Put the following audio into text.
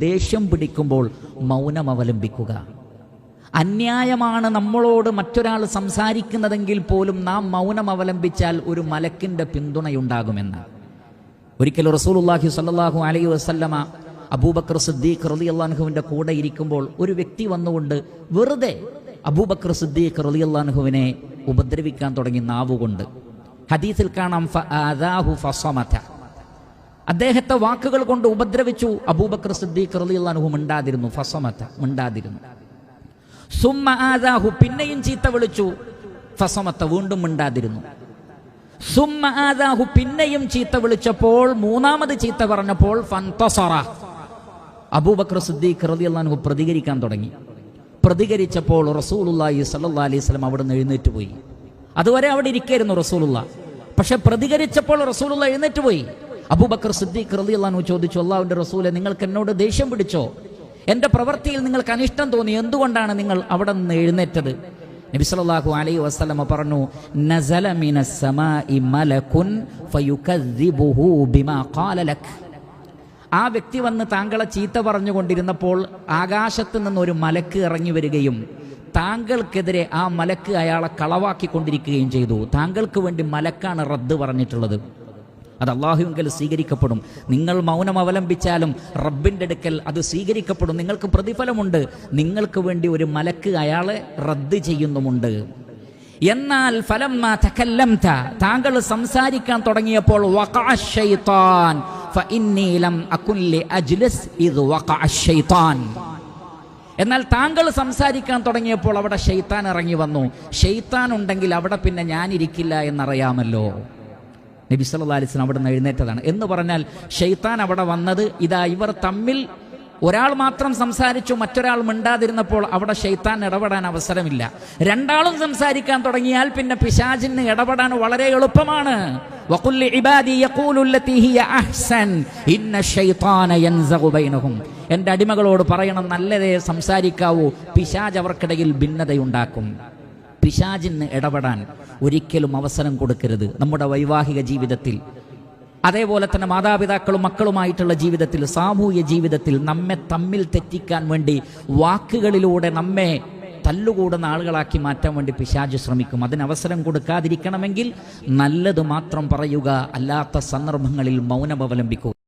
ദേഷ്യം പിടിക്കുമ്പോൾ മൗനം അവലംബിക്കുക. അന്യായമാണ് നമ്മളോട് മറ്റൊരാൾ സംസാരിക്കുന്നതെങ്കിൽ പോലും നാം മൗനം അവലംബിച്ചാൽ ഒരു മലക്കിന്റെ പിന്തുണയുണ്ടാകുമെന്ന്. ഒരിക്കൽ റസൂലുള്ളാഹി സ്വല്ലല്ലാഹു അലൈഹി വസല്ലമ അബൂബക്കർ സിദ്ദീഖ് റളിയല്ലാഹു അൻഹുവിന്റെ കൂടെ ഇരിക്കുമ്പോൾ ഒരു വ്യക്തി വന്നുകൊണ്ട് വെറുതെ അബൂബക്കർ സിദ്ദീഖ് റളിയല്ലാഹു അൻഹുവിനെ ഉപദ്രവിക്കാൻ തുടങ്ങി നാവുകൊണ്ട്. ഹദീസിൽ കാണാം ഫആദാഹു ഫസമത, അദ്ദേഹത്തെ വാക്കുകൾ കൊണ്ട് ഉപദ്രവിച്ചു. അബൂബക്കർ സിദ്ദീഖ് റളിയല്ലാഹു അൻഹു മിണ്ടാതിരുന്നു. ഫസമത, മിണ്ടാതിരുന്നു. സുമ്മ ആദാഹു, പിന്നെയും ചീത്ത വിളിച്ചു. ഫസമത, വീണ്ടും മിണ്ടാതിരുന്നു. സുമ്മ ആദാഹു, പിന്നെയും ചീത്ത വിളിച്ചപ്പോൾ, മൂന്നാമത് ചീത്ത പറഞ്ഞപ്പോൾ ഫന്തസറ, അബൂബക്കർ സിദ്ദീഖ് റളിയല്ലാഹു അൻഹു പ്രതികരിക്കാൻ തുടങ്ങി. പ്രതികരിച്ചപ്പോൾ റസൂലുള്ളാഹി സ്വല്ലല്ലാഹു അലൈഹി വസല്ലം അവിടുന്ന് എഴുന്നേറ്റ് പോയി. അതുവരെ അവിടെ ഇരിക്കായിരുന്നു റസൂലുള്ളാഹ്. പക്ഷെ പ്രതികരിച്ചപ്പോൾ റസൂലുള്ളാഹ് എഴുന്നേറ്റ് പോയി. അബൂബക്കർ സിദ്ദീഖ് റളിയല്ലാഹു അൻഹു ചോദിച്ചു, അല്ലാഹുവിന്റെ റസൂലെ, നിങ്ങൾക്ക് എന്നോട് ദേഷ്യം പിടിച്ചോ? എന്റെ പ്രവൃത്തിയിൽ നിങ്ങൾക്ക് അനിഷ്ടം തോന്നി, എന്തുകൊണ്ടാണ് നിങ്ങൾ അവിടെ നിന്ന് എഴുന്നേറ്റത്? നബി സല്ലല്ലാഹു അലൈഹി വസല്ലം പറഞ്ഞു, നസല മിനസ് സമാഇ മലകുൻ ഫയുകദ്ദിബുഹു ബിമാ ഖാല ലക്. ആ വ്യക്തി വന്ന് താങ്കളെ ചീത്ത പറഞ്ഞുകൊണ്ടിരുന്നപ്പോൾ ആകാശത്ത് നിന്നൊരു മലക്ക് ഇറങ്ങി വരികയും താങ്കൾക്കെതിരെ ആ മലക്ക് അയാളെ കളവാക്കിക്കൊണ്ടിരിക്കുകയും ചെയ്തു. താങ്കൾക്ക് വേണ്ടി മലക്കാണ് റദ്ദ് പറഞ്ഞിട്ടുള്ളത്. അത് അല്ലാഹുവിങ്കൽ സ്വീകരിക്കപ്പെടും. നിങ്ങൾ മൗനം അവലംബിച്ചാലും റബ്ബിൻ്റെ അടുക്കൽ അത് സ്വീകരിക്കപ്പെടും. നിങ്ങൾക്ക് പ്രതിഫലമുണ്ട്. നിങ്ങൾക്ക് വേണ്ടി ഒരു മലക്ക് അയാളെ റദ്ദ് ചെയ്യുന്നുമുണ്ട്. എന്നാൽ ഫലമ്മ തകല്ലംത, താങ്കൾ സംസാരിക്കാൻ തുടങ്ങിയപ്പോൾ വഖഅ ശൈത്താൻ ഫഇന്നി ലം അകുൻ ലിഅജ്ലിസ് ഇദ് വഖഅ ശൈത്താൻ. എന്നാൽ താങ്കൾ സംസാരിക്കാൻ തുടങ്ങിയപ്പോൾ അവിടെ ഷെയ്ത്താൻ ഇറങ്ങി വന്നു. ഷെയ്ത്താൻ ഉണ്ടെങ്കിൽ അവിടെ പിന്നെ ഞാനിരിക്കില്ല എന്നറിയാമല്ലോ. നബി സല്ലല്ലാഹു അലൈഹി വസല്ലം അവിടെ നിന്ന് എഴുന്നേറ്റതാണ്. എന്ന് പറഞ്ഞാൽ ഷെയ്ത്താൻ അവിടെ വന്നത്, ഇതാ ഇവർ തമ്മിൽ ഒരാൾ മാത്രം സംസാരിച്ചു, മറ്റൊരാൾ മിണ്ടാതിരുന്നപ്പോൾ അവിടെ ഷെയ്ത്താൻ ഇടപെടാൻ അവസരമില്ല. രണ്ടാളും സംസാരിക്കാൻ തുടങ്ങിയാൽ പിന്നെ പിശാചിന് ഇടപെടാൻ വളരെ എളുപ്പമാണ്. വഖുൽ ലിഇബാദി യഖൂലു ലത്തി ഹിയ അഹ്സൻ ഇന്ന ശൈത്താന യൻസഗു ബൈനഹും. എൻ്റെ അടിമകളോട് പറയണം, നല്ലതേ സംസാരിക്കാവൂ, പിശാച് അവർക്കിടയിൽ ഭിന്നതയുണ്ടാക്കും. പിശാചിന് ഇടപെടാൻ ഒരിക്കലും അവസരം കൊടുക്കരുത്. നമ്മുടെ വൈവാഹിക ജീവിതത്തിൽ, അതേപോലെ തന്നെ മാതാപിതാക്കളും മക്കളുമായിട്ടുള്ള ജീവിതത്തിൽ, സാമൂഹ്യ ജീവിതത്തിൽ നമ്മെ തമ്മിൽ തെറ്റിക്കാൻ വേണ്ടി വാക്കുകളിലൂടെ നമ്മെ തല്ലുകൂടുന്ന ആളുകളാക്കി മാറ്റാൻ വേണ്ടി പിശാച് ശ്രമിക്കും. അതിനവസരം കൊടുക്കാതിരിക്കണമെങ്കിൽ നല്ലത് മാത്രം പറയുക, അല്ലാത്ത സന്ദർഭങ്ങളിൽ മൗനം അവലംബിക്കുക.